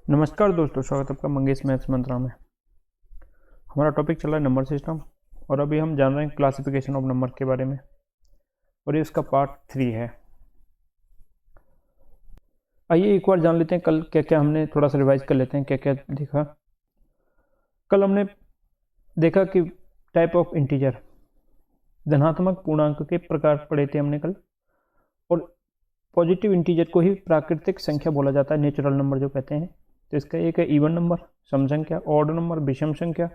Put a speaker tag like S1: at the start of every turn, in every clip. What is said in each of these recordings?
S1: नमस्कार दोस्तों, स्वागत है आपका मंगेश मैथ्स मंत्रा में। हमारा टॉपिक चल रहा है नंबर सिस्टम और अभी हम जान रहे हैं क्लासिफिकेशन ऑफ नंबर के बारे में और ये इसका पार्ट 3 है। आइए एक बार जान लेते हैं कल क्या क्या हमने, थोड़ा सा रिवाइज कर लेते हैं क्या क्या देखा। कल हमने देखा कि टाइप ऑफ इंटीजर, धनात्मक पूर्णांक के प्रकार पढ़े थे हमने कल। और पॉजिटिव इंटीजर को ही प्राकृतिक संख्या बोला जाता है, नेचुरल नंबर जो कहते हैं। तो इसका एक है इवन नंबर, सम संख्या, ऑड नंबर, विषम संख्या।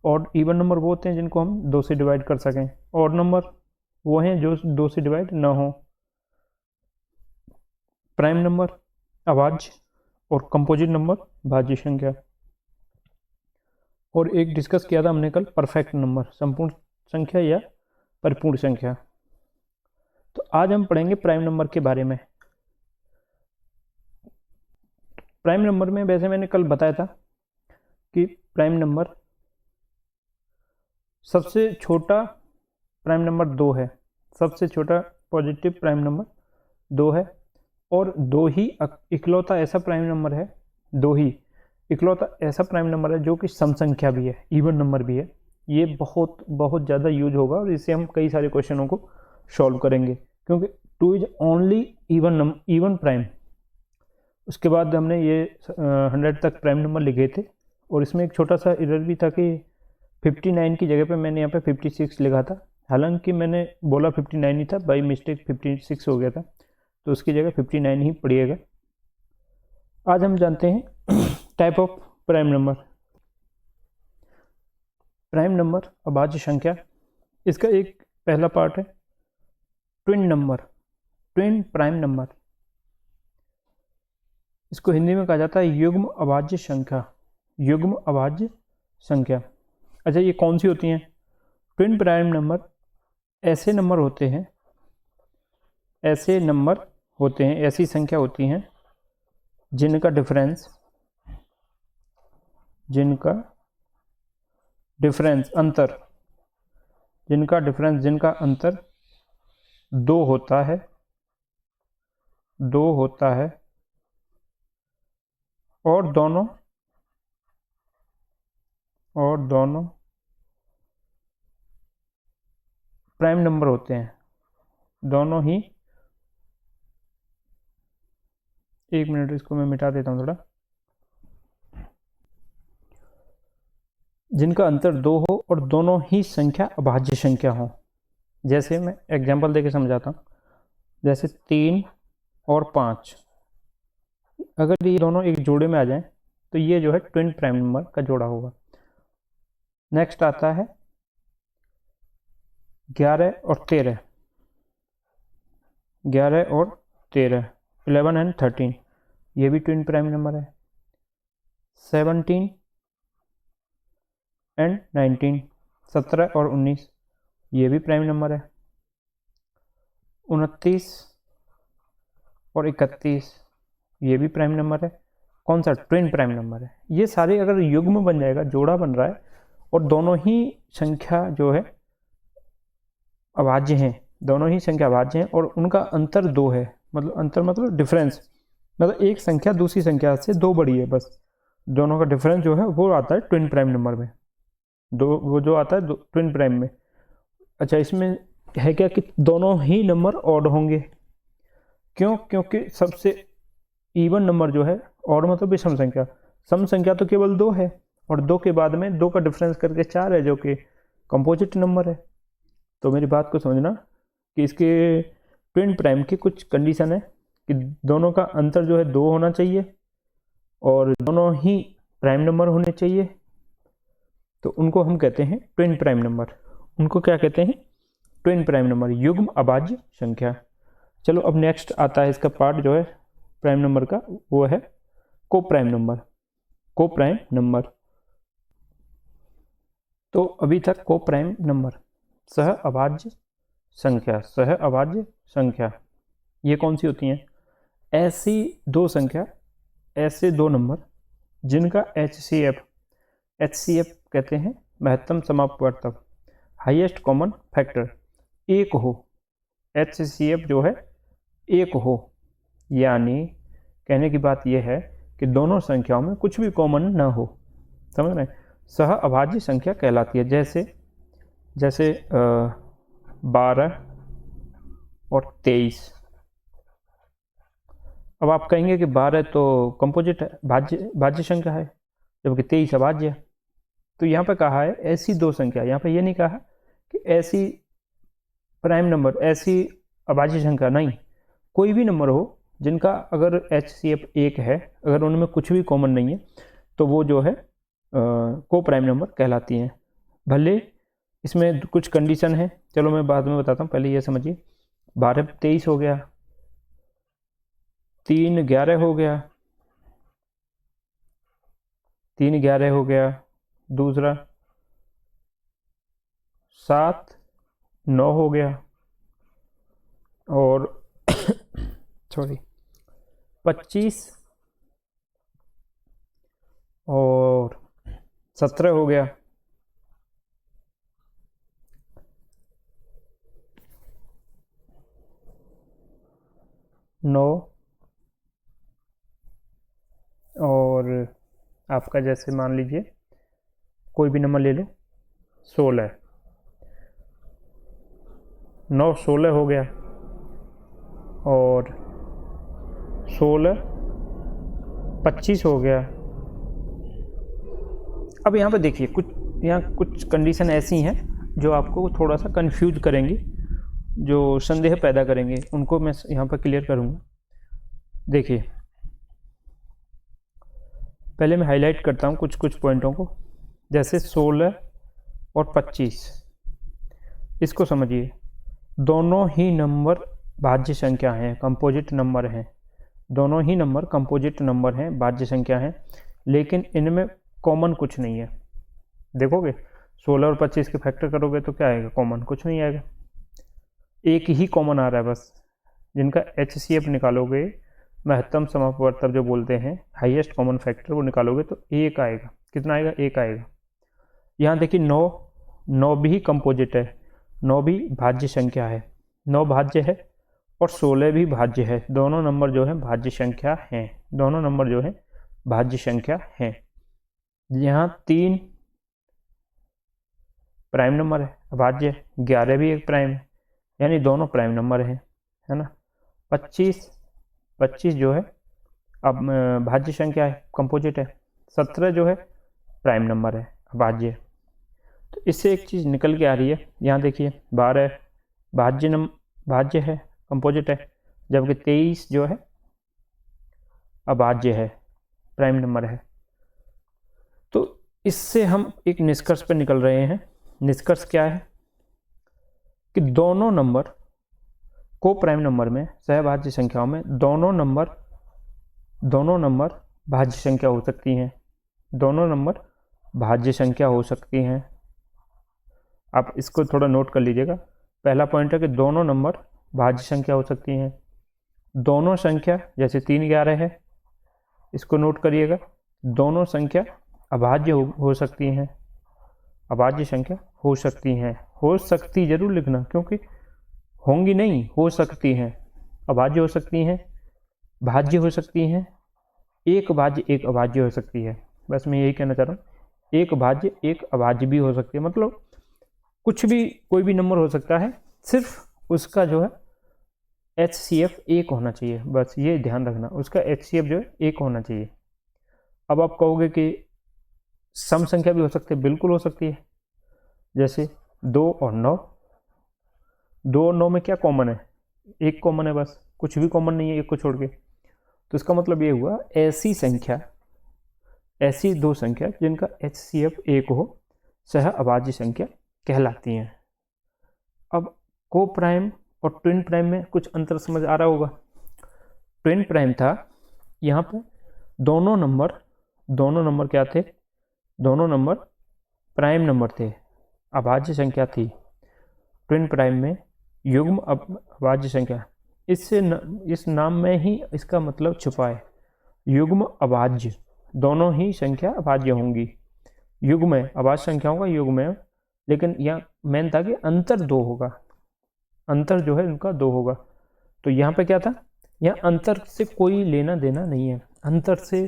S1: ऑड इवन नंबर वो होते हैं जिनको हम 2 से डिवाइड कर सकें। ऑड नंबर वो हैं जो 2 से डिवाइड ना हो। प्राइम नंबर अभाज्य और कंपोजिट नंबर भाज्य संख्या। और एक डिस्कस किया था हमने कल परफेक्ट नंबर, संपूर्ण संख्या या परिपूर्ण संख्या। तो आज हम पढ़ेंगे प्राइम नंबर के बारे में। प्राइम नंबर में वैसे मैंने कल बताया था कि प्राइम नंबर सबसे छोटा प्राइम नंबर 2 है। सबसे छोटा पॉजिटिव प्राइम नंबर 2 है और 2 ही इकलौता ऐसा प्राइम नंबर है, 2 ही इकलौता ऐसा प्राइम नंबर है जो कि सम संख्या भी है, इवन नंबर भी है। ये बहुत बहुत ज़्यादा यूज होगा और इससे हम कई सारे क्वेश्चनों को सॉल्व करेंगे, क्योंकि 2 इज ओनली इवन प्राइम। उसके बाद हमने ये 100 तक प्राइम नंबर लिखे थे और इसमें एक छोटा सा एरर भी था कि 59 की जगह पे मैंने यहाँ पे 56 लिखा था। हालांकि मैंने बोला 59 ही था, बाई मिस्टेक 56 हो गया था, तो उसकी जगह 59 ही पड़िएगा। आज हम जानते हैं type of prime number. Prime number अभाज्य संख्या, इसका एक पहला पार्ट है twin number, twin prime number. इसको हिंदी में कहा जाता है युग्म अभाज्य संख्या, युग्म अभाज्य संख्या। अच्छा, ये कौन सी होती हैं? ट्विन प्राइम नंबर ऐसे नंबर होते हैं, ऐसे नंबर होते हैं, ऐसी संख्या होती हैं जिनका अंतर, जिनका अंतर 2 होता है, 2 होता है और दोनों प्राइम नंबर होते हैं, दोनों ही। एक मिनट, इसको मैं मिटा देता हूँ थोड़ा। जिनका अंतर 2 हो और दोनों ही संख्या अभाज्य संख्या हो। जैसे मैं एग्जांपल देके समझाता हूँ, जैसे 3 और 5, अगर ये दोनों एक जोड़े में आ जाएं तो ये जो है ट्विन प्राइम नंबर का जोड़ा होगा। नेक्स्ट आता है 11 और 13, 11 और 13, 11 एंड 13, ये भी ट्विन प्राइम नंबर है। 17 एंड 19, 17 और 19, ये भी प्राइम नंबर है। 29 और 31, ये भी प्राइम नंबर है। कौन सा? ट्विन प्राइम नंबर है। ये सारे अगर युग्म बन जाएगा, जोड़ा बन रहा है और दोनों ही संख्या जो है अभाज्य हैं, दोनों ही संख्या अभाज्य हैं और उनका अंतर 2 है, मतलब अंतर मतलब डिफरेंस, मतलब एक संख्या दूसरी संख्या से 2 बड़ी है, बस दोनों का डिफरेंस जो है वो आता है ट्विन प्राइम नंबर में, वो जो आता है ट्विन प्राइम में। अच्छा, इसमें है क्या कि दोनों ही नंबर ऑड होंगे। क्यों? क्योंकि सबसे इवन नंबर जो है, ऑड मतलब विषम संख्या, सम संख्या तो केवल 2 है और 2 के बाद में 2 का डिफरेंस करके 4 है, जो कि कंपोजिट नंबर है। तो मेरी बात को समझना कि इसके ट्विन प्राइम की कुछ कंडीशन है कि दोनों का अंतर जो है 2 होना चाहिए और दोनों ही प्राइम नंबर होने चाहिए, तो उनको हम कहते हैं ट्विन प्राइम नंबर। उनको क्या कहते हैं? ट्विन प्राइम नंबर, युग्म अभाज्य संख्या। चलो, अब नेक्स्ट आता है इसका पार्ट जो है प्राइम नंबर का, वो है को प्राइम नंबर, को प्राइम नंबर। तो अभी तक को प्राइम नंबर, सह अभाज्य संख्या, सह अभाज्य संख्या, ये कौन सी होती हैं? ऐसी 2 संख्या, ऐसे 2 नंबर जिनका HCF कहते हैं, महत्तम समापवर्तक, हाईएस्ट कॉमन फैक्टर, 1 हो। HCF जो है 1 हो, यानी कहने की बात यह है कि दोनों संख्याओं में कुछ भी कॉमन ना हो, समझ रहे हैं, सह अभाज्य संख्या कहलाती है। जैसे 12 और 23। अब आप कहेंगे कि 12 तो कंपोजिट है, भाज्य संख्या है, जबकि 23 अभाज्य है। तो यहाँ पे कहा है ऐसी दो संख्या, यहाँ पे ये नहीं कहा कि ऐसी प्राइम नंबर, ऐसी अभाज्य संख्या, नहीं, कोई भी नंबर हो जिनका अगर HCF 1 है, अगर उनमें कुछ भी कॉमन नहीं है तो वो जो है को प्राइम नंबर कहलाती हैं। भले इसमें कुछ कंडीशन है, चलो मैं बाद में बताता हूँ, पहले ये समझिए। 12 23 हो गया, 3 11 हो गया, 3 11 हो गया, दूसरा 7 9 हो गया, और सॉरी 25 और 17 हो गया। नौ और आपका जैसे मान लीजिए कोई भी नंबर ले लो, 16, 9 16 हो गया, और 16 25 हो गया। अब यहाँ पे देखिए यहाँ कुछ कंडीशन ऐसी हैं जो आपको थोड़ा सा कंफ्यूज करेंगी, जो संदेह पैदा करेंगे, उनको मैं यहाँ पर क्लियर करूँगा। देखिए पहले मैं हाईलाइट करता हूँ कुछ पॉइंटों को। जैसे 16 और 25, इसको समझिए, दोनों ही नंबर भाज्य संख्या हैं, कंपोजिट नंबर हैं, दोनों ही नंबर कंपोजिट नंबर हैं, भाज्य संख्या हैं, लेकिन इनमें कॉमन कुछ नहीं है। देखोगे 16 और 25 के फैक्टर करोगे तो क्या आएगा, कॉमन कुछ नहीं आएगा, एक ही कॉमन आ रहा है बस। जिनका HCF निकालोगे, महत्तम समापवर्तक जो बोलते हैं, हाईएस्ट कॉमन फैक्टर, वो निकालोगे तो 1 आएगा। कितना आएगा, 1 आएगा। यहाँ देखिए 9 भी कंपोजिट है, 9 भी भाज्य संख्या है, 9 भाज्य है, और 16 भी भाज्य है। दोनों नंबर जो है भाज्य संख्या हैं, दोनों नंबर जो है भाज्य संख्या हैं। यहाँ 3 प्राइम नंबर है, भाज्य, 11 भी एक प्राइम है, यानी दोनों प्राइम नंबर है ना। 25 जो है अब भाज्य संख्या है, कंपोजिट है। 17 जो है प्राइम नंबर है, भाज्य। तो इससे एक चीज़ निकल के आ रही है, यहाँ देखिए 12 भाज्य है, कंपोजिट है, जबकि 23 जो है अभाज्य है, प्राइम नंबर है। तो इससे हम एक निष्कर्ष पर निकल रहे हैं। निष्कर्ष क्या है कि दोनों नंबर को प्राइम नंबर में, सहभाज्य संख्याओं में, दोनों नंबर भाज्य संख्या हो सकती हैं, दोनों नंबर भाज्य संख्या हो सकती हैं। आप इसको थोड़ा नोट कर लीजिएगा। पहला पॉइंट है कि दोनों नंबर भाज्य संख्या हो सकती हैं। दोनों संख्या जैसे 3 11 है, इसको नोट करिएगा। दोनों संख्या अभाज्य हो सकती हैं, अभाज्य संख्या हो सकती हैं। हो सकती जरूर लिखना, क्योंकि होंगी नहीं, हो सकती हैं। अभाज्य हो सकती हैं, भाज्य हो सकती हैं, एक भाज्य एक अभाज्य हो सकती है। बस मैं यही कहना चाह रहा हूँ, एक भाज्य एक अभाज्य भी हो सकती है। मतलब कुछ भी, कोई भी नंबर हो सकता है, सिर्फ उसका जो है HCF 1 होना चाहिए, बस ये ध्यान रखना, उसका HCF जो है 1 होना चाहिए। अब आप कहोगे कि सम संख्या भी हो सकती है, बिल्कुल हो सकती है। जैसे 2 और 9, 2 और 9 में क्या कॉमन है, 1 कॉमन है, बस कुछ भी कॉमन नहीं है 1 को छोड़ के। तो इसका मतलब ये हुआ ऐसी दो संख्या जिनका HCF 1 हो, सह अभाज्य संख्या कहलाती हैं। अब को प्राइम और ट्विन प्राइम में कुछ अंतर समझ आ रहा होगा। ट्विन प्राइम था, यहाँ पे दोनों नंबर क्या थे, दोनों नंबर प्राइम नंबर थे, अभाज्य संख्या थी। ट्विन प्राइम में युग्म अभाज्य संख्या, इस नाम में ही इसका मतलब छुपा है, युग्म अभाज्य। दोनों ही संख्या अभाज्य होंगी, युग्म है, अभाज्य संख्याओं का युग्म है। लेकिन यहाँ मेन था कि अंतर 2 होगा, अंतर जो है उनका 2 होगा। तो यहाँ पे क्या था, यहाँ अंतर से कोई लेना देना नहीं है, अंतर से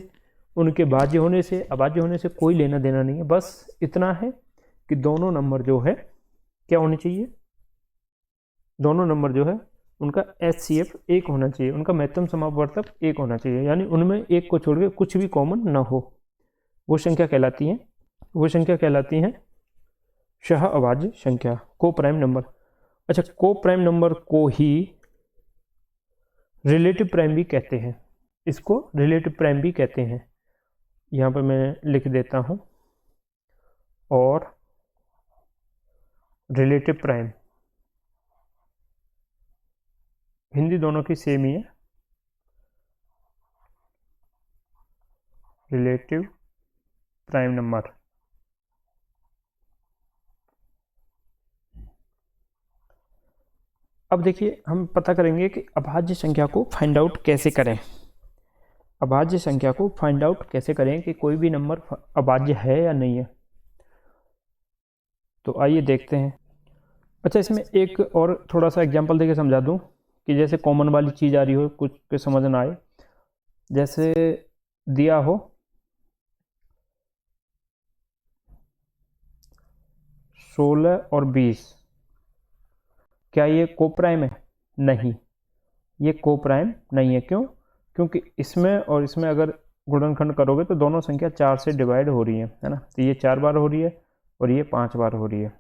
S1: उनके भाज्य होने से अभाज्य होने से कोई लेना देना नहीं है। बस इतना है कि दोनों नंबर जो है क्या होने चाहिए, दोनों नंबर जो है उनका HCF 1 होना चाहिए, उनका महत्तम समापवर्तक 1 होना चाहिए, यानी उनमें एक को छोड़ के कुछ भी कॉमन ना हो। वो संख्या कहलाती है, वो संख्या कहलाती है सह अभाज्य संख्या, को प्राइम नंबर। अच्छा, को प्राइम नंबर को ही रिलेटिव प्राइम भी कहते हैं, इसको रिलेटिव प्राइम भी कहते हैं। यहाँ पर मैं लिख देता हूँ, और रिलेटिव प्राइम, हिंदी दोनों की सेम ही है, रिलेटिव प्राइम नंबर। अब देखिए हम पता करेंगे कि अभाज्य संख्या को फाइंड आउट कैसे करें। अभाज्य संख्या को फाइंड आउट कैसे करें कि कोई भी नंबर अभाज्य है या नहीं है, तो आइए देखते हैं। अच्छा, इसमें एक और थोड़ा सा एग्जांपल देके समझा दूं कि जैसे कॉमन वाली चीज़ आ रही हो, कुछ पे समझ ना आए। जैसे दिया हो 16 और 20, क्या ये को प्राइम है? नहीं, ये को प्राइम नहीं है। क्यों? क्योंकि इसमें और इसमें अगर गुणनखंड करोगे तो दोनों संख्या 4 से डिवाइड हो रही है ना। तो ये 4 बार हो रही है और ये 5 बार हो रही है।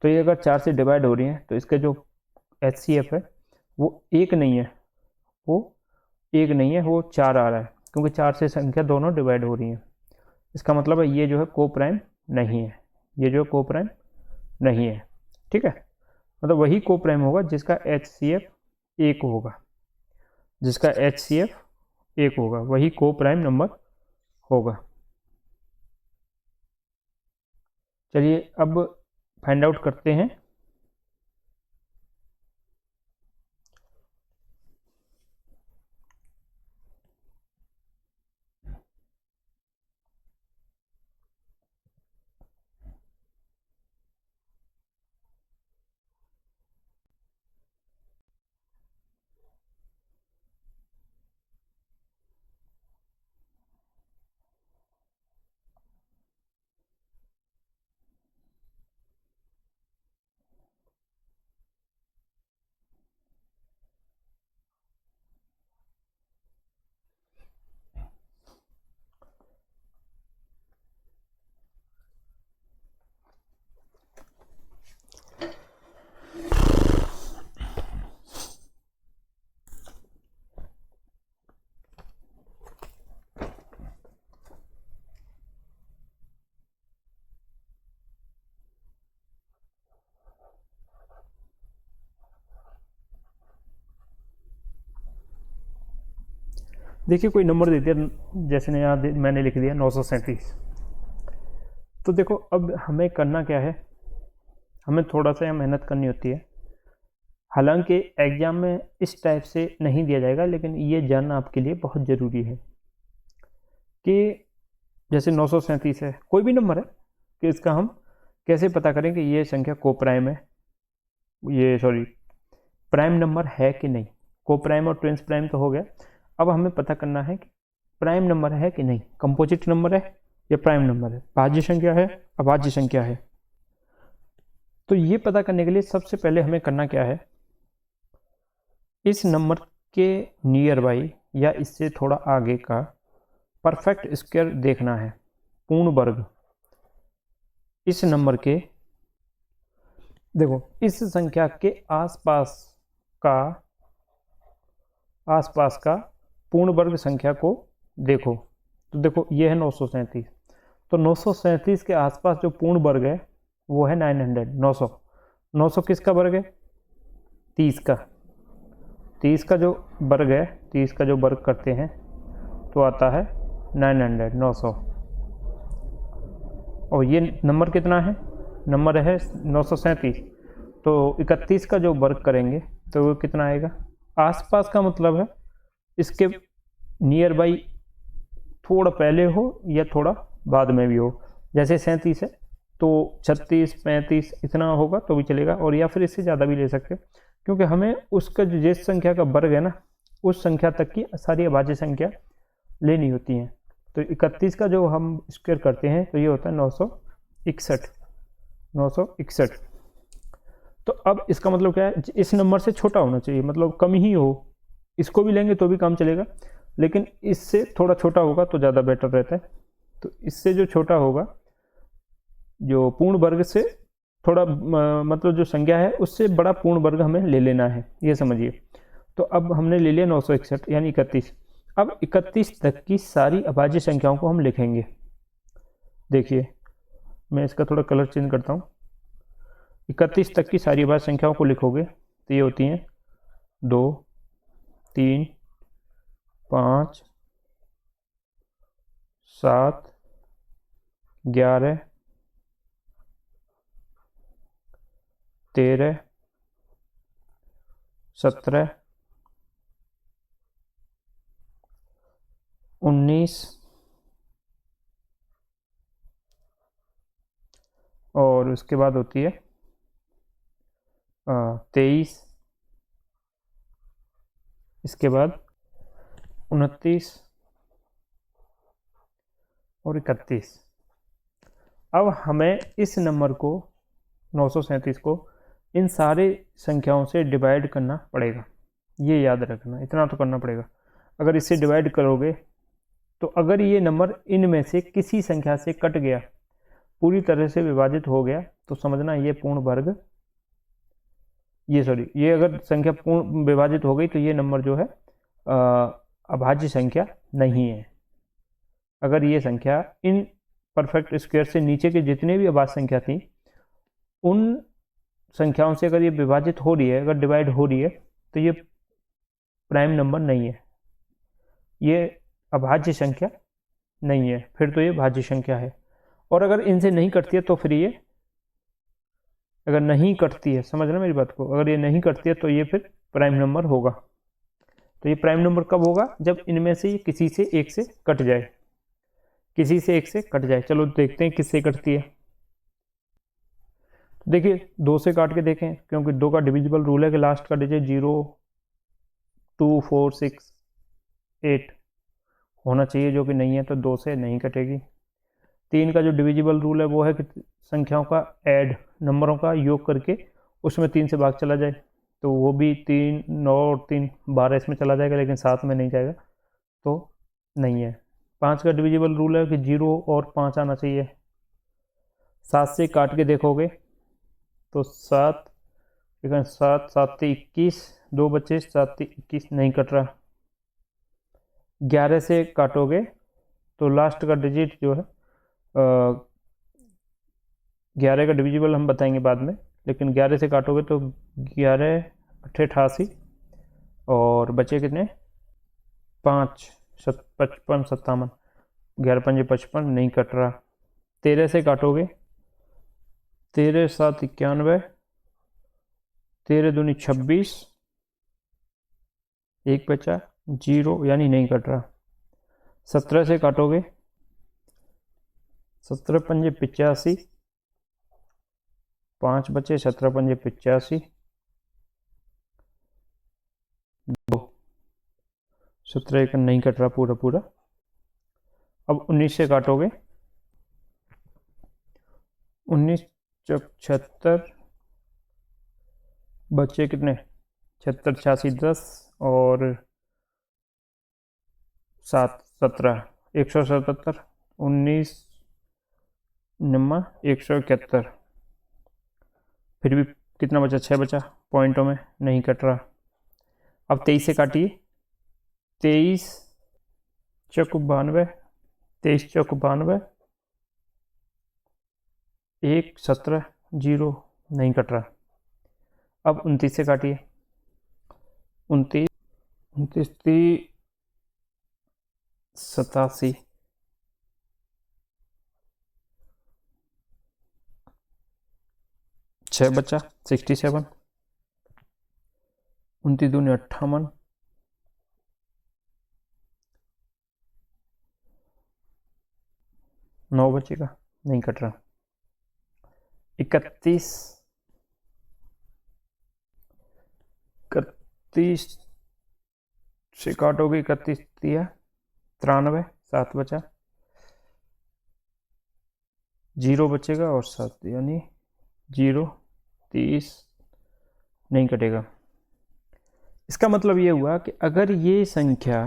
S1: तो ये अगर 4 से डिवाइड हो रही है तो इसका जो HCF है वो 1 नहीं है, वो 1 नहीं है, वो 4 आ रहा है, क्योंकि 4 से संख्या दोनों डिवाइड हो रही है। इसका मतलब है ये जो है को प्राइम नहीं है, ये जो को प्राइम नहीं है। ठीक है, मतलब वही को प्राइम होगा जिसका HCF 1 होगा, जिसका HCF 1 होगा वही को प्राइम नंबर होगा। चलिए अब फाइंड आउट करते हैं। देखिए कोई नंबर दे दिया, जैसे ने यहाँ मैंने लिख दिया 937। तो देखो अब हमें करना क्या है, हमें थोड़ा सा मेहनत करनी होती है। हालांकि एग्जाम में इस टाइप से नहीं दिया जाएगा, लेकिन ये जानना आपके लिए बहुत ज़रूरी है कि जैसे 937 है, कोई भी नंबर है, कि इसका हम कैसे पता करें कि ये संख्या को प्राइम है, ये सॉरी प्राइम नंबर है कि नहीं। को प्राइम और ट्विंस प्राइम तो हो गया, अब हमें पता करना है कि प्राइम नंबर है कि नहीं, कंपोजिट नंबर है या प्राइम नंबर है, भाज्य संख्या है अभाज्य संख्या है। तो ये पता करने के लिए सबसे पहले हमें करना क्या है, इस नंबर के नियर बाई या इससे थोड़ा आगे का परफेक्ट स्क्वायर देखना है, पूर्ण वर्ग। इस नंबर के देखो इस संख्या के आसपास का पूर्ण वर्ग संख्या को देखो। तो देखो ये है 937, तो 937 के आसपास जो पूर्ण वर्ग है वो है 900। 900 किसका वर्ग है? 30 का। 30 का जो वर्ग है, 30 का जो वर्ग करते हैं तो आता है 900। और ये नंबर कितना है? नंबर है 937। तो 31 का जो वर्ग करेंगे तो वो कितना आएगा? आसपास का मतलब है इसके नियर बाई थोड़ा पहले हो या थोड़ा बाद में भी हो। जैसे 37 है तो 36, 35 इतना होगा तो भी चलेगा, और या फिर इससे ज़्यादा भी ले सकते हो, क्योंकि हमें उसका जो जिस संख्या का वर्ग है ना, उस संख्या तक की सारी अभाज्य संख्या लेनी होती हैं। तो 31 का जो हम स्क्वायर करते हैं तो ये होता है 961। तो अब इसका मतलब क्या है, इस नंबर से छोटा होना चाहिए, मतलब कम ही हो। इसको भी लेंगे तो भी काम चलेगा, लेकिन इससे थोड़ा छोटा होगा तो ज़्यादा बेटर रहता है। तो इससे जो छोटा होगा, जो पूर्ण वर्ग से थोड़ा मतलब जो संख्या है उससे बड़ा पूर्ण वर्ग हमें ले लेना है, ये समझिए। तो अब हमने ले लिया 961 यानी 31। अब 31 तक की सारी अभाज्य संख्याओं को हम लिखेंगे। देखिए मैं इसका थोड़ा कलर चेंज करता हूँ। 31 तक की सारी अभाज्य संख्याओं को लिखोगे तो ये होती हैं 2, 3, 5, 7, 11, 13, 17, 19 और उसके बाद होती है 23, इसके बाद 29 और 31। अब हमें इस नंबर को 937 को इन सारे संख्याओं से डिवाइड करना पड़ेगा, ये याद रखना, इतना तो करना पड़ेगा। अगर इससे डिवाइड करोगे तो अगर ये नंबर इनमें से किसी संख्या से कट गया, पूरी तरह से विभाजित हो गया, तो समझना ये पूर्ण वर्ग, ये अगर संख्या पूर्ण विभाजित हो गई तो ये नंबर जो है अभाज्य संख्या नहीं है। अगर ये संख्या इन परफेक्ट स्क्वायर से नीचे के जितने भी अभाज्य संख्या थी उन संख्याओं से अगर ये विभाजित हो रही है, अगर डिवाइड हो रही है, तो ये प्राइम नंबर नहीं है, ये अभाज्य संख्या नहीं है, फिर तो ये भाज्य संख्या है। और अगर इनसे नहीं कटती है तो फिर ये, अगर नहीं कटती है, समझना मेरी बात को, अगर ये नहीं कटती है तो ये फिर प्राइम नंबर होगा। तो ये प्राइम नंबर कब होगा, जब इनमें से ये किसी से एक से कट जाए, किसी से एक से कट जाए। चलो देखते हैं किससे कटती है। देखिए 2 से काट के देखें, क्योंकि 2 का डिविजिबल रूल है कि लास्ट का डिजिट 0, 2, 4, 6, 8 होना चाहिए, जो कि नहीं है, तो 2 से नहीं कटेगी। 3 का जो डिविजिबल रूल है वो है कि संख्याओं का ऐड, नंबरों का योग करके उसमें 3 से भाग चला जाए, तो वो भी 3, 9 और 3, 12 इसमें चला जाएगा, लेकिन 7 में नहीं जाएगा, तो नहीं है। 5 का डिविजिबल रूल है कि 0 और 5 आना चाहिए। 7 से काट के देखोगे तो 7, 7, 7 से 21, 2 बचे, 7 से 21 नहीं कट रहा। 11 से काटोगे तो लास्ट का डिजिट जो है 11 का डिविजिबल हम बताएंगे बाद में, लेकिन 11 से काटोगे तो 11, 88 और बचे कितने, 5, 55, 57, 11 पंजे 55 नहीं कट रहा। 13 से काटोगे, 13, 7, 91, 13 दूनी 26, एक बचा 0 यानी नहीं कट रहा। 17 से काटोगे, 17 पंजे 85, 5 बचे, 17 पंजे 85, 2, 17 एक नहीं कट रहा पूरा पूरा। अब 19 से काटोगे, 19 चौक 76, बचे कितने, 76, 86, 10 और 7, 17, 177, 19 नम्मा 171, फिर भी कितना बचा, 6 बचा, पॉइंटों में नहीं कट रहा। अब 23 से काटिए, 23 चौक 92, 23 चौक 92, 1, 17, 0 नहीं कट रहा। अब 29 से काटिए, 29, 29, 87, 6 बचा, 67, 29 दूनी 58, 9 बचेगा, नहीं कट रहा। 31, 31 से काटोगे, 31 दिया 93, 7 बचा, 0 बचेगा और 7, यानी 0, 30 नहीं कटेगा। इसका मतलब ये हुआ कि अगर ये संख्या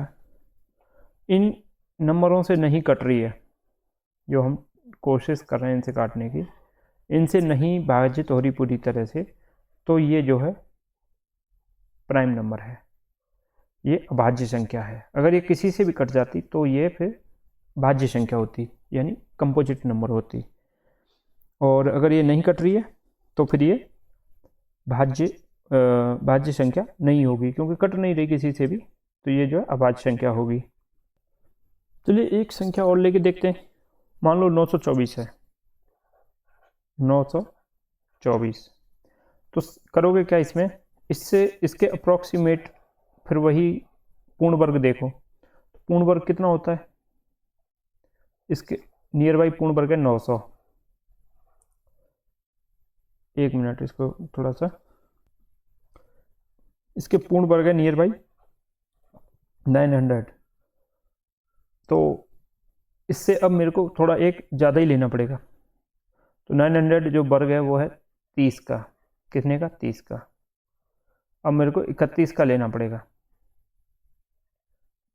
S1: इन नंबरों से नहीं कट रही है, जो हम कोशिश कर रहे हैं इनसे काटने की, इनसे नहीं विभाजित हो रही पूरी तरह से, तो ये जो है प्राइम नंबर है, ये अभाज्य संख्या है। अगर ये किसी से भी कट जाती तो ये फिर भाज्य संख्या होती, यानी कंपोजिट नंबर होती। और अगर ये नहीं कट रही है तो फिर ये भाज्य संख्या नहीं होगी, क्योंकि कट नहीं रही किसी से भी, तो ये जो है अभाज्य संख्या होगी। चलिए एक संख्या और लेके देखते हैं। मान लो 924 है, 924, तो करोगे क्या इसमें, इससे इसके अप्रॉक्सीमेट फिर वही पूर्ण वर्ग देखो, पूर्ण वर्ग कितना होता है, इसके नियर बाई पूर्ण वर्ग है 900। एक मिनट, इसको थोड़ा सा, इसके पूर्ण वर्ग है नियर बाई 900, तो इससे अब मेरे को थोड़ा एक ज़्यादा ही लेना पड़ेगा। तो 900 जो वर्ग है वो है 30 का, कितने का, 30 का। अब मेरे को 31 का लेना पड़ेगा।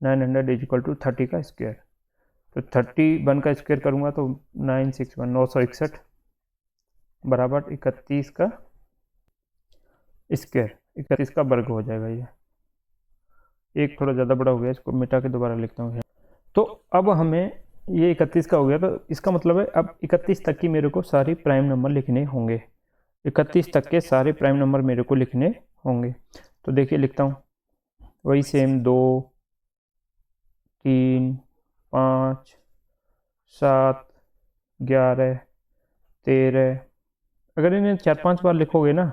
S1: 900 इज इक्वल टू 30 का स्क्वायर, तो 31 का स्क्वायर करूँगा तो 961, 961 बराबर 31 का स्क्वायर, 31 का वर्ग हो जाएगा। ये एक थोड़ा ज़्यादा बड़ा हो गया, इसको मिटा के दोबारा लिखता हूँ। तो अब हमें ये 31 का हो गया, तो इसका मतलब है अब 31 तक की मेरे को सारे प्राइम नंबर लिखने होंगे। 31 तक के सारे प्राइम नंबर मेरे को लिखने होंगे। तो देखिए लिखता हूँ, वही सेम 2, 3, 5, 7, 11, 13। अगर इन्हें 4-5 बार लिखोगे ना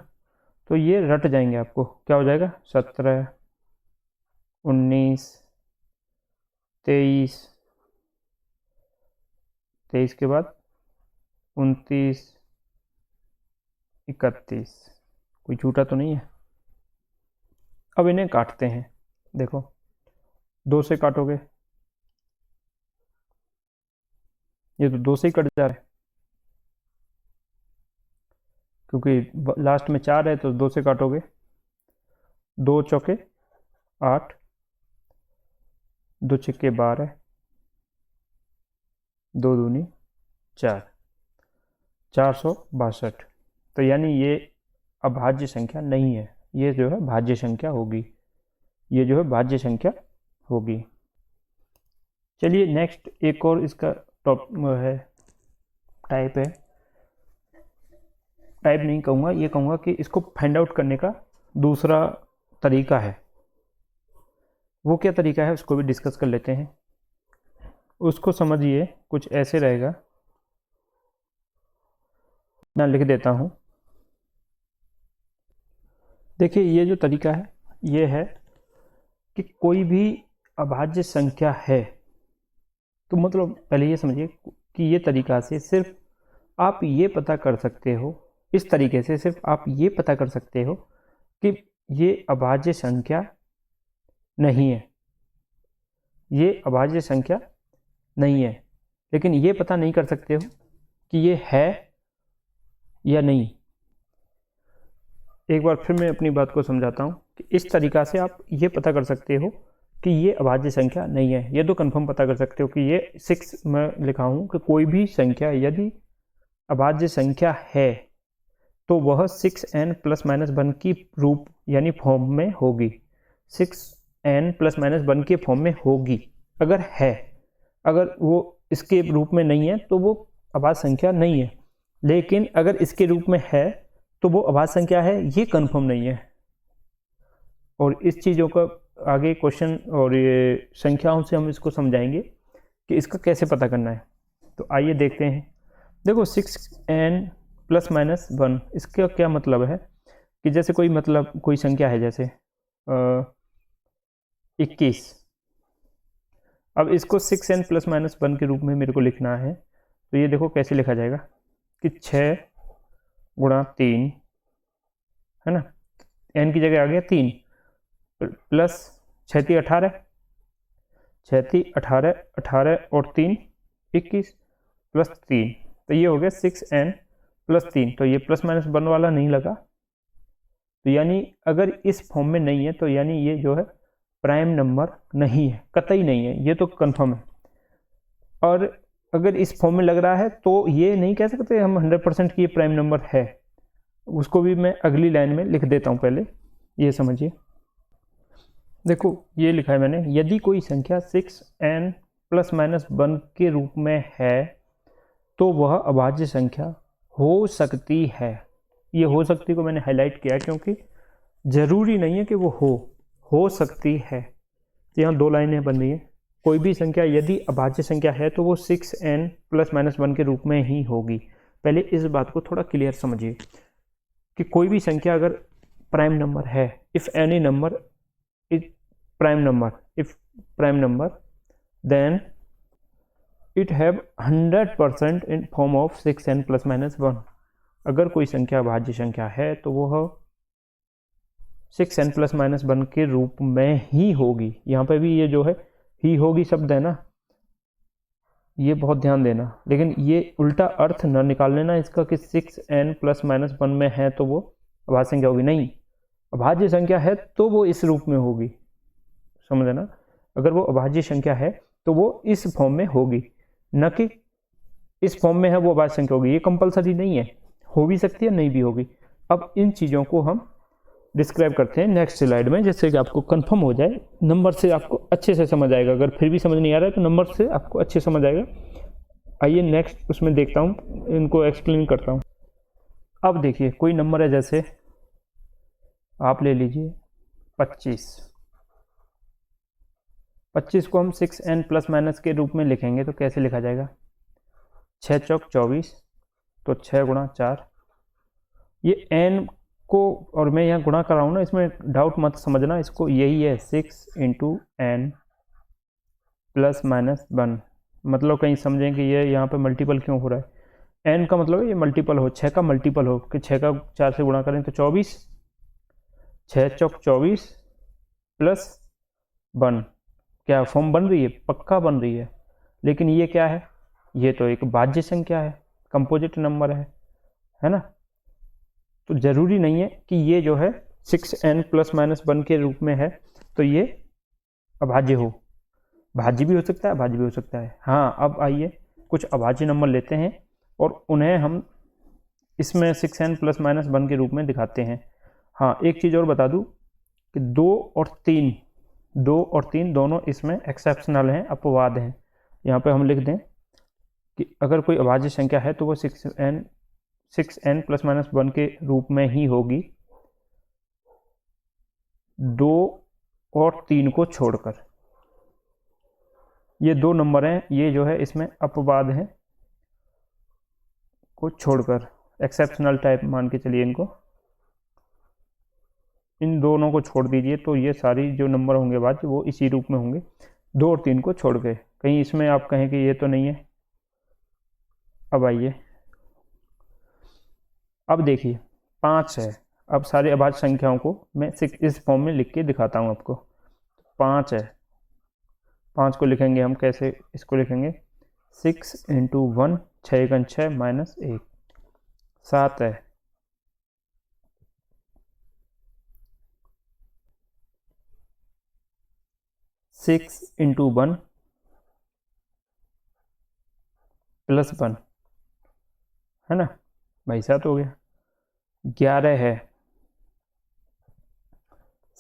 S1: तो ये रट जाएंगे आपको। क्या हो जाएगा, 17, 19, 23, 23 के बाद 29, 31, कोई छूटा तो नहीं है। अब इन्हें काटते हैं। देखो 2 से काटोगे, ये तो 2 से ही कट जा रहा है, क्योंकि लास्ट में 4 है, तो 2 से काटोगे, 2 चौके 8, 2 छक्के 12, 2 दूनी 4, 462। तो यानी ये अभाज्य संख्या नहीं है, ये जो है भाज्य संख्या होगी, ये जो है भाज्य संख्या होगी। चलिए नेक्स्ट एक और इसका टॉप है, टाइप है, टाइप नहीं कहूँगा, ये कहूँगा कि इसको फाइंड आउट करने का दूसरा तरीका है। वो क्या तरीका है उसको भी डिस्कस कर लेते हैं। उसको समझिए, कुछ ऐसे रहेगा, मैं लिख देता हूँ। देखिए ये जो तरीका है ये है कि कोई भी अभाज्य संख्या है, तो मतलब पहले ये समझिए कि ये तरीका से सिर्फ आप ये पता कर सकते हो, इस तरीके से सिर्फ आप ये पता कर सकते हो कि ये अभाज्य संख्या नहीं है, ये अभाज्य संख्या नहीं है, लेकिन ये पता नहीं कर सकते हो कि ये है या नहीं। एक बार फिर मैं अपनी बात को समझाता हूँ कि इस तरीका से आप ये पता कर सकते हो कि ये अभाज्य संख्या नहीं है। ये तो कंफर्म पता कर सकते हो कि ये 6 में लिखा हूँ कि कोई भी संख्या यदि अभाज्य संख्या है तो वह 6n + -1 की रूप यानी फॉर्म में होगी, 6n + -1 के फॉर्म में होगी अगर है। अगर वो इसके रूप में नहीं है तो वो अभाज्य संख्या नहीं है, लेकिन अगर इसके रूप में है तो वो अभाज्य संख्या है, ये कंफर्म नहीं है। और इस चीज़ों का आगे क्वेश्चन और ये संख्याओं से हम इसको समझाएंगे कि इसका कैसे पता करना है। तो आइए देखते हैं। देखो 6n + -1, इसका क्या मतलब है कि जैसे कोई संख्या है, जैसे 21। अब इसको 6n + -1 के रूप में मेरे को लिखना है, तो ये देखो कैसे लिखा जाएगा कि 6 × 3 है ना, n की जगह आ गया 3 प्लस 6 × 18, 6 × 18, 18 और 3 21 प्लस 3, तो ये हो गया 6n + 3, तो ये प्लस माइनस 1 वाला नहीं लगा, तो यानी अगर इस फॉर्म में नहीं है तो यानी ये जो है प्राइम नंबर नहीं है, कतई नहीं है, ये तो कंफर्म है। और अगर इस फॉर्म में लग रहा है तो ये नहीं कह सकते हम 100% कि ये प्राइम नंबर है, उसको भी मैं अगली लाइन में लिख देता हूँ, पहले ये समझिए। देखो ये लिखा है मैंने, यदि कोई संख्या 6n ± 1 के रूप में है तो वह अभाज्य संख्या हो सकती है। ये हो सकती को मैंने हाईलाइट किया क्योंकि जरूरी नहीं है कि वो हो सकती है। तो यहाँ 2 लाइनें बन रही हैं। कोई भी संख्या यदि अभाज्य संख्या है तो वो 6n ± 1 के रूप में ही होगी। पहले इस बात को थोड़ा क्लियर समझिए कि कोई भी संख्या अगर प्राइम नंबर है, if any number is prime number, if prime number then it have 100% in form of 6n ± 1। अगर कोई संख्या अभाज्य संख्या है तो वह 6n ± 1 के रूप में ही होगी। यहाँ पे भी ये जो है ही होगी शब्द है ना, ये बहुत ध्यान देना, लेकिन ये उल्टा अर्थ न निकाल लेना इसका कि 6n ± 1 में है तो वो अभाज्य संख्या होगी। नहीं, अभाज्य संख्या है तो वो इस रूप में होगी, समझे ना। अगर वो अभाज्य संख्या है तो वो इस फॉर्म में होगी, न कि इस फॉर्म में है वो अभाज्य संख्या होगी। ये कंपलसरी नहीं है, हो भी सकती है नहीं भी होगी। अब इन चीज़ों को हम डिस्क्राइब करते हैं नेक्स्ट स्लाइड में, जिससे कि आपको कंफर्म हो जाए, नंबर से आपको अच्छे से समझ आएगा। अगर फिर भी समझ नहीं आ रहा है तो नंबर से आपको अच्छे समझ आएगा। आइए नेक्स्ट उसमें देखता हूँ, इनको एक्सप्लेन करता हूँ। अब देखिए कोई नंबर है, जैसे आप ले लीजिए 25। 25 को हम 6n ± के रूप में लिखेंगे तो कैसे लिखा जाएगा? 6 चौक 24, तो 6 × 4। ये n को, और मैं यहाँ गुणा कर रहा हूँ ना, इसमें डाउट मत समझना, इसको यही है 6 × n ± 1। मतलब कहीं समझें कि ये यहाँ पे मल्टीपल क्यों हो रहा है। n का मतलब है ये मल्टीपल हो, 6 का मल्टीपल हो, कि 6 का 4 से गुणा करें तो 24, 6 चौक 24 + 1। क्या फॉर्म बन रही है? पक्का बन रही है। लेकिन ये क्या है? ये तो एक भाज्य संख्या है, कंपोजिट नंबर है ना। तो ज़रूरी नहीं है कि ये जो है 6n ± 1 के रूप में है तो ये अभाज्य हो। भाज्य भी हो सकता है, अभाज्य भी हो सकता है। हाँ, अब आइए कुछ अभाज्य नंबर लेते हैं और उन्हें हम इसमें 6n ± 1 के रूप में दिखाते हैं। हाँ, एक चीज़ और बता दूँ कि 2 और 3 दोनों इसमें एक्सेप्शनल हैं, अपवाद हैं। यहाँ पे हम लिख दें कि अगर कोई अभाज्य संख्या है तो वो 6n ± 1 के रूप में ही होगी, 2 और 3 को छोड़कर। ये 2 नंबर हैं, ये जो है इसमें अपवाद हैं को छोड़कर, एक्सेप्शनल टाइप मान के चलिए इनको। इन दोनों को छोड़ दीजिए तो ये सारी जो नंबर होंगे भाज्य वो इसी रूप में होंगे, 2 और 3 को छोड़ के। कहीं इसमें आप कहें कि ये तो नहीं है। अब आइए, अब देखिए 5 है। अब सारे अभाज्य संख्याओं को मैं इस फॉर्म में लिख के दिखाता हूँ आपको। 5 है, 5 को लिखेंगे हम कैसे? इसको लिखेंगे 6 × 1, 6 × 6 -1। 7 है, 6 × 1 + 1, है ना भाई, 7 हो गया। 11 है,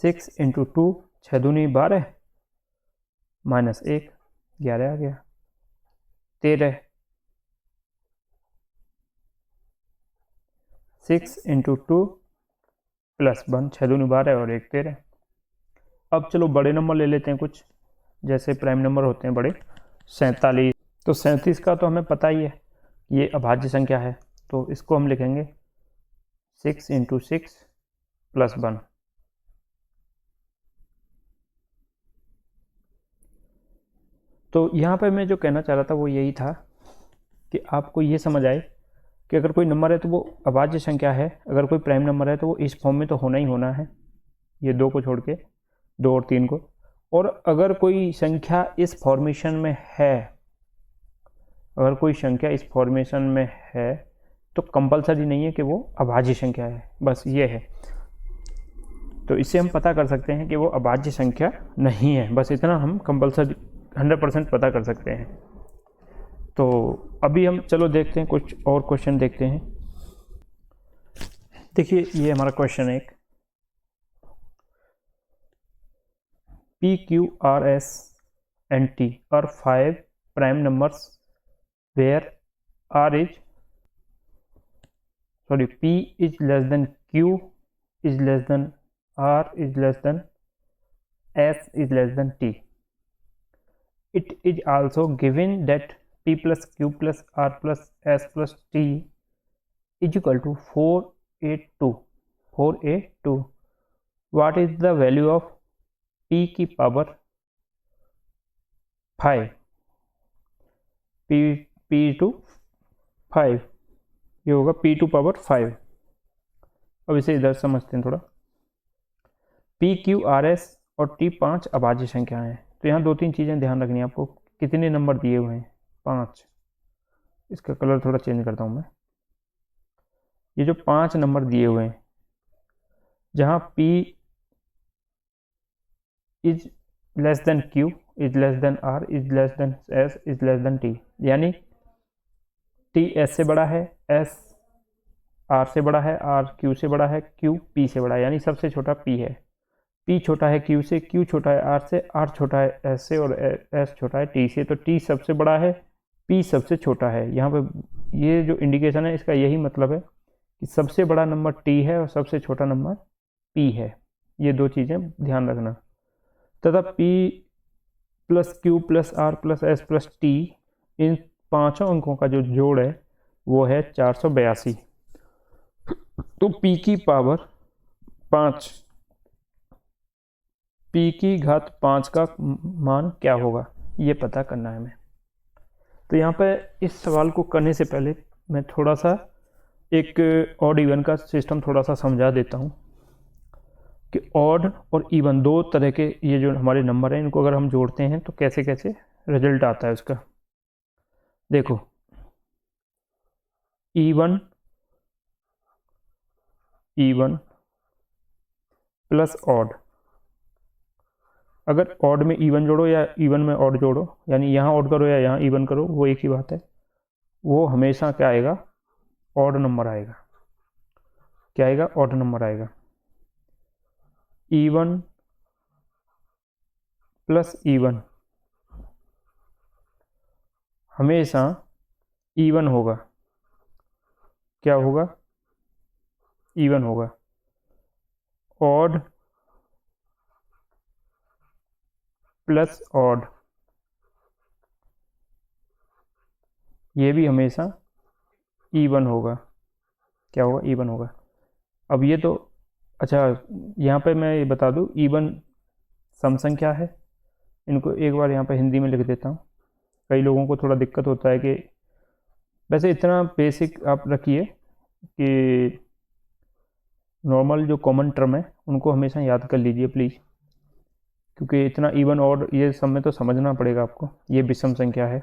S1: 6 × 2, 6 दूनी 12 -1, 11 आ गया। 13, 6 × 2 + 1, 6 दूनी 12 और 1 13। अब चलो बड़े नंबर ले लेते हैं कुछ, जैसे प्राइम नंबर होते हैं बड़े। 47, तो 37 का तो हमें पता ही है ये अभाज्य संख्या है, तो इसको हम लिखेंगे 6 × 6 + 1। तो यहाँ पर मैं जो कहना चाह रहा था वो यही था कि आपको ये समझ आए कि अगर कोई नंबर है तो वो अभाज्य संख्या है, अगर कोई प्राइम नंबर है तो वो इस फॉर्म में तो होना ही होना है, ये 2 को छोड़ के, 2 और 3 को। और अगर कोई संख्या इस फॉर्मेशन में है अगर कोई संख्या इस फॉर्मेशन में है तो कंपलसरी नहीं है कि वो अभाज्य संख्या है, बस ये है। तो इससे हम पता कर सकते हैं कि वो अभाज्य संख्या नहीं है, बस इतना हम कंपलसरी 100% पता कर सकते हैं। तो अभी हम चलो देखते हैं, कुछ और क्वेश्चन देखते हैं। देखिए ये हमारा क्वेश्चन है एक, P, Q, R, S and T are 5 prime numbers where P is less than Q is less than R is less than S is less than T. It is also given that P plus Q plus R plus S plus T is equal to 4a2. What is the value of P की power 5? P to 5, ये होगा P to power 5। अब इसे इधर समझते हैं थोड़ा। P, Q, R, S और T 5 अभाज्य संख्याएं हैं। तो यहाँ 2-3 चीज़ें ध्यान रखनी है आपको। कितने नंबर दिए हुए हैं? 5। इसका कलर थोड़ा चेंज करता हूँ मैं। ये जो 5 नंबर दिए हुए हैं, जहाँ P is less than Q is less than R is less than S is less than T, यानी T S से बड़ा है, S R से बड़ा है, R Q से बड़ा है, Q P से बड़ा है, यानी सबसे छोटा P है। P छोटा है Q से, Q छोटा है R से, R छोटा है S से और S छोटा है T से। तो T सबसे बड़ा है, P सबसे छोटा है। यहाँ पे ये जो इंडिकेशन है इसका यही मतलब है कि सबसे बड़ा नंबर T है और सबसे छोटा नंबर P है। ये 2 चीज़ें ध्यान रखना। तथा P plus Q plus R plus S plus T, इन 5 अंकों का जो जोड़ है वो है 482। तो P की पावर 5, P की घात 5 का मान क्या होगा, ये पता करना है हमें। तो यहाँ पे इस सवाल को करने से पहले मैं थोड़ा सा एक ऑड इवन का सिस्टम थोड़ा सा समझा देता हूँ कि ऑड और इवन 2 तरह के ये जो हमारे नंबर हैं, इनको अगर हम जोड़ते हैं तो कैसे कैसे रिजल्ट आता है उसका। देखो इवन प्लस ऑड, अगर ऑड में इवन जोड़ो या इवन में ऑड जोड़ो, यानी यहाँ ऑड करो या यहाँ इवन करो, वो एक ही बात है। वो हमेशा क्या आएगा? ऑड नंबर आएगा। क्या आएगा? ऑड नंबर आएगा। इवन प्लस इवन हमेशा इवन होगा। क्या होगा? इवन होगा। ऑड प्लस ऑड ये भी हमेशा इवन होगा। क्या होगा? इवन होगा। अब ये तो अच्छा, यहाँ पे मैं ये बता दूँ, इवन सम संख्या है। इनको एक बार यहाँ पे हिंदी में लिख देता हूँ। कई लोगों को थोड़ा दिक्कत होता है कि, वैसे इतना बेसिक आप रखिए कि नॉर्मल जो कॉमन टर्म है उनको हमेशा याद कर लीजिए प्लीज़, क्योंकि इतना इवन ऑड ये सब में तो समझना पड़ेगा आपको। ये विषम संख्या है।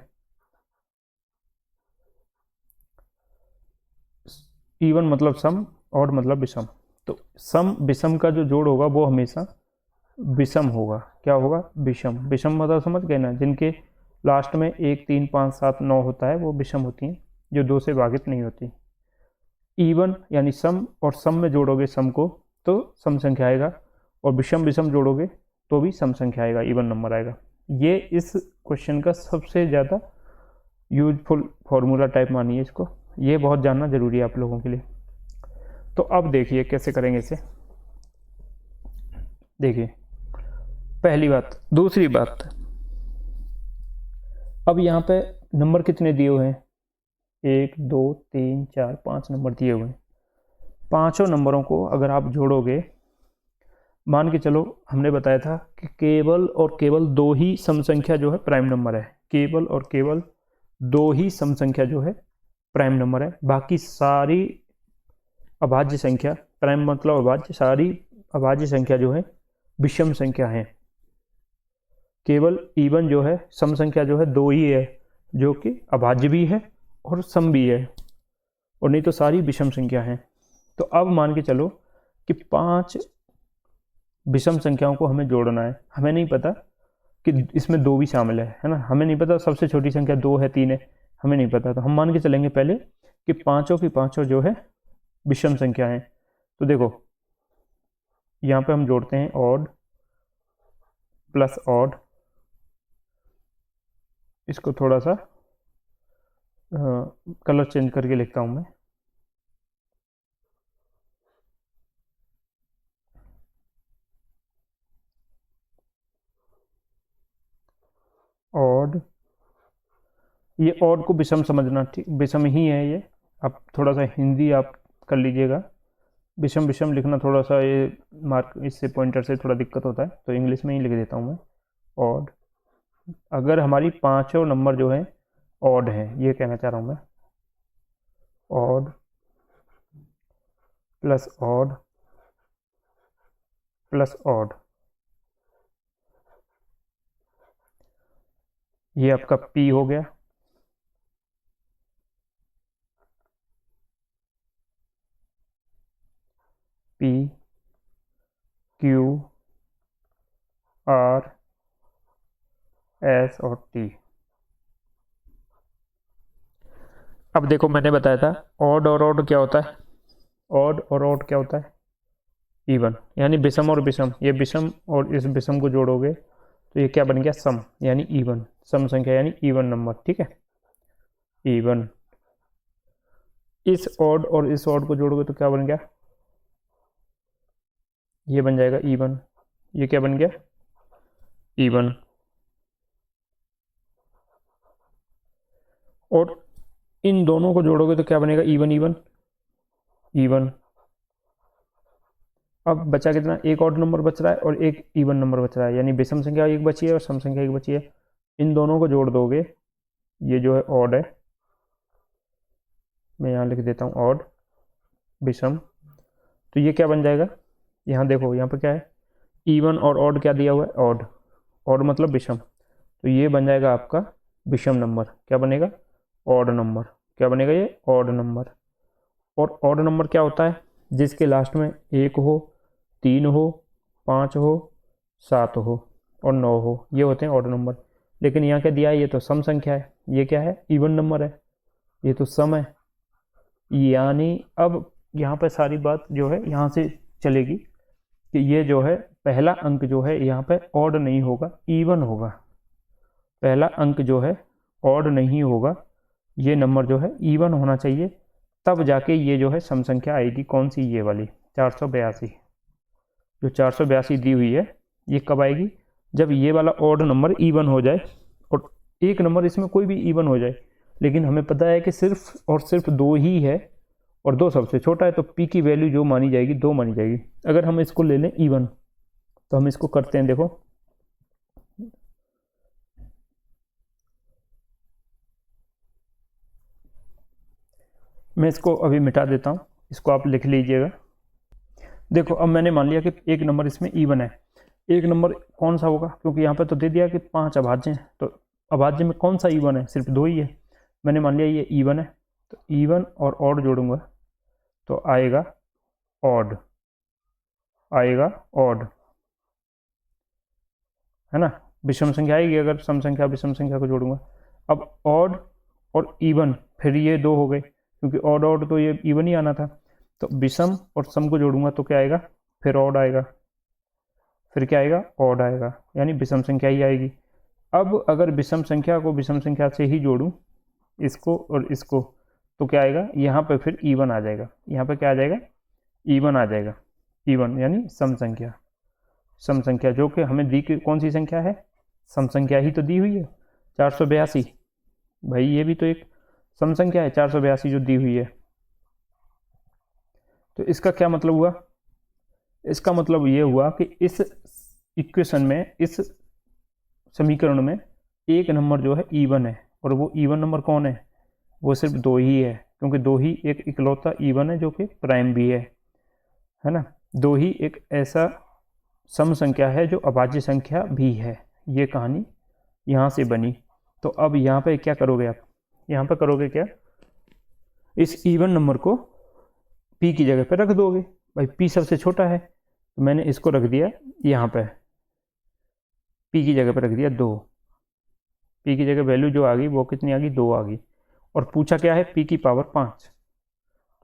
S1: इवन मतलब सम, ऑड मतलब विषम। तो सम विषम का जो जोड़ होगा वो हमेशा विषम होगा। क्या होगा? विषम। विषम मतलब समझ गए ना, जिनके लास्ट में 1, 3, 5, 7, 9 होता है वो विषम होती हैं, जो 2 से भागित नहीं होती। इवन यानी सम, और सम में जोड़ोगे सम को तो सम संख्या आएगा, और विषम विषम जोड़ोगे तो भी सम संख्या आएगा, इवन नंबर आएगा। ये इस क्वेश्चन का सबसे ज़्यादा यूजफुल फॉर्मूला टाइप मानिए इसको। ये बहुत जानना ज़रूरी है आप लोगों के लिए। तो अब देखिए कैसे करेंगे इसे। देखिए पहली बात। दूसरी बात, अब यहाँ पे नंबर कितने दिए हुए हैं? 1, 2, 3, 4, 5 नंबर दिए हुए हैं। पाँचों नंबरों को अगर आप जोड़ोगे, मान के चलो हमने बताया था कि केवल और केवल 2 ही सम संख्या जो है प्राइम नंबर है। केवल और केवल 2 ही सम संख्या जो है प्राइम नंबर है। बाकी सारी अभाज्य संख्या, प्राइम मतलब अभाज्य, सारी अभाज्य संख्या जो है विषम संख्या है। केवल इवन जो है सम संख्या जो है 2 ही है, जो कि अभाज्य भी है और सम भी है, और नहीं तो सारी विषम संख्या हैं। तो अब मान के चलो कि 5 विषम संख्याओं को हमें जोड़ना है। हमें नहीं पता कि इसमें 2 भी शामिल है ना, हमें नहीं पता सबसे छोटी संख्या 2 है 3 है, हमें नहीं पता। तो हम मान के चलेंगे पहले कि पांचों की पांचों जो है विषम संख्या है। तो देखो यहाँ पे हम जोड़ते हैं ऑड प्लस ऑड, इसको थोड़ा सा कलर चेंज करके लिखता हूँ मैं। ऑड, ये ऑड को विषम समझना, ठीक, विषम ही है ये। आप थोड़ा सा हिंदी आप कर लीजिएगा, विषम विषम लिखना थोड़ा सा ये मार्क इससे पॉइंटर से थोड़ा दिक्कत होता है, तो इंग्लिश में ही लिख देता हूँ मैं ऑड। अगर हमारी पांचों नंबर जो है ऑड है, ये कहना चाह रहा हूँ मैं, odd plus odd plus odd, ये आपका पी हो गया। पी क्यू आर एस और टी। अब देखो मैंने बताया था ऑड और ऑड क्या होता है, ऑड और ऑड क्या होता है, इवन, यानी विषम और विषम, ये विषम और इस विषम को जोड़ोगे तो ये क्या बन गया, सम, यानी इवन, सम संख्या यानी इवन नंबर, ठीक है, इवन। इस ऑड और इस ऑड को जोड़ोगे तो क्या बन गया, ये बन जाएगा इवन, ये क्या बन गया, इवन। और इन दोनों को जोड़ोगे तो क्या बनेगा, इवन इवन इवन। अब बचा कितना, एक ऑड नंबर बच रहा है और एक इवन नंबर बच रहा है, यानी विषम संख्या एक बची है और सम संख्या एक बची है। इन दोनों को जोड़ दोगे, ये जो है ऑड है, मैं यहाँ लिख देता हूँ ऑड विषम, तो ये क्या बन जाएगा, यहाँ देखो यहाँ पे क्या है, इवन और ऑड क्या दिया हुआ है, ऑड, ऑड मतलब विषम, तो ये बन जाएगा आपका विषम नंबर, क्या बनेगा, ऑड नंबर, क्या बनेगा, ये ऑड नंबर। और ऑड नंबर क्या होता है, जिसके लास्ट में 1 हो, 3 हो, 5 हो, 7 हो और 9 हो, ये होते हैं ऑड नंबर। लेकिन यहाँ क्या दिया है, ये तो सम संख्या है, ये क्या है, इवन नंबर है, ये तो सम है। यानी अब यहाँ पे सारी बात जो है यहाँ से चलेगी कि ये जो है पहला अंक जो है यहाँ पे ऑड नहीं होगा, इवन होगा। पहला अंक जो है ऑड नहीं होगा, ये नंबर जो है इवन होना चाहिए, तब जाके ये जो है सम संख्या आएगी। कौन सी, ये वाली 482, जो 482 दी हुई है, ये कब आएगी, जब ये वाला ऑड नंबर इवन हो जाए और एक नंबर इसमें कोई भी इवन हो जाए। लेकिन हमें पता है कि सिर्फ और सिर्फ 2 ही है और 2 सबसे छोटा है, तो पी की वैल्यू जो मानी जाएगी 2 मानी जाएगी। अगर हम इसको ले लें इवन, तो हम इसको करते हैं, देखो मैं इसको अभी मिटा देता हूँ, इसको आप लिख लीजिएगा। देखो अब मैंने मान लिया कि एक नंबर इसमें इवन है, एक नंबर कौन सा होगा, क्योंकि यहाँ पे तो दे दिया कि 5 अभाज्य हैं, तो अभाज्य में कौन सा इवन है, सिर्फ 2 ही है। मैंने मान लिया ये इवन है, तो इवन और ऑड जोड़ूंगा तो आएगा ऑड, आएगा ऑड, है ना, विषम संख्या आएगी अगर सम संख्या विषम संख्या को जोड़ूंगा। अब ऑड और इवन, फिर ये 2 हो गए, क्योंकि ऑड ऑड तो ये इवन ही आना था, तो विषम और सम को जोड़ूंगा तो क्या आएगा, फिर ऑड आएगा, फिर क्या आएगा, ऑड आएगा, यानी विषम संख्या ही आएगी। अब अगर विषम संख्या को विषम संख्या से ही जोड़ूं, इसको और इसको, तो क्या आएगा, यहाँ पे फिर इवन आ जाएगा, यहाँ पे क्या आ जाएगा, इवन आ जाएगा, इवन यानी सम संख्या। सम संख्या जो कि हमें दी कौन सी संख्या है, सम संख्या ही तो दी हुई है 482, भाई ये भी तो एक सम संख्या है 482 जो दी हुई है। तो इसका क्या मतलब हुआ, इसका मतलब ये हुआ कि इस इक्वेशन में, इस समीकरण में एक नंबर जो है इवन है, और वो इवन नंबर कौन है, वो सिर्फ 2 ही है, क्योंकि 2 ही एक इकलौता इवन है जो कि प्राइम भी है ना। 2 ही एक ऐसा सम संख्या है जो अभाज्य संख्या भी है। ये कहानी यहाँ से बनी। तो अब यहाँ पे क्या करोगे आप, यहाँ पे करोगे क्या, इस इवन नंबर को p की जगह पे रख दोगे। भाई p सबसे छोटा है तो मैंने इसको रख दिया यहाँ पे, p की जगह पे रख दिया 2। p की जगह वैल्यू जो आ गई वो कितनी आ गई, 2 आ गई। और पूछा क्या है, p की पावर 5।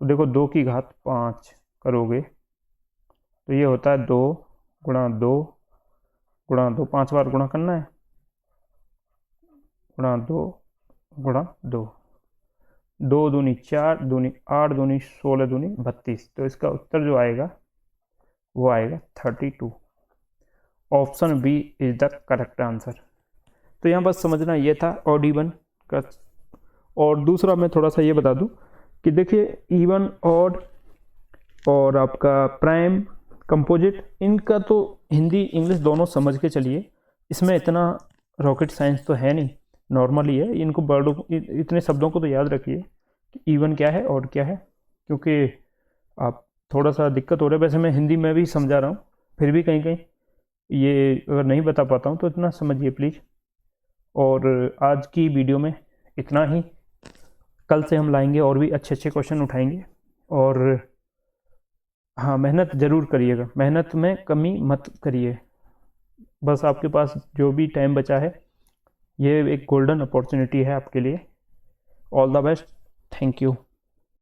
S1: तो देखो 2 की घात 5 करोगे तो ये होता है 2 गुणा 2 गुणा 2, 5 बार गुणा करना है, गुणा 2 गुणा 2, 2 दूनी 4, दूनी 8, दूनी 16, दूनी 32। तो इसका उत्तर जो आएगा वो आएगा 32। Option B is the correct answer. तो यहाँ बस समझना ये था ऑड इवन का। और दूसरा मैं थोड़ा सा ये बता दूं कि देखिए इवन ऑड और आपका प्राइम कंपोजिट, इनका तो हिंदी इंग्लिश दोनों समझ के चलिए, इसमें इतना रॉकेट साइंस तो है नहीं, नॉर्मल ही है। इनको वर्डों, इतने शब्दों को तो याद रखिए कि इवन क्या है, ऑड क्या है, क्योंकि आप थोड़ा सा दिक्कत हो रहा है। वैसे मैं हिंदी में भी समझा रहा हूँ, फिर भी कहीं कहीं ये अगर नहीं बता पाता हूँ तो इतना समझिए प्लीज़। और आज की वीडियो में इतना ही, कल से हम लाएंगे और भी अच्छे अच्छे क्वेश्चन उठाएंगे। और हाँ, मेहनत ज़रूर करिएगा, मेहनत में कमी मत करिए। बस आपके पास जो भी टाइम बचा है, ये एक गोल्डन अपॉर्चुनिटी है आपके लिए। All the best, thank you.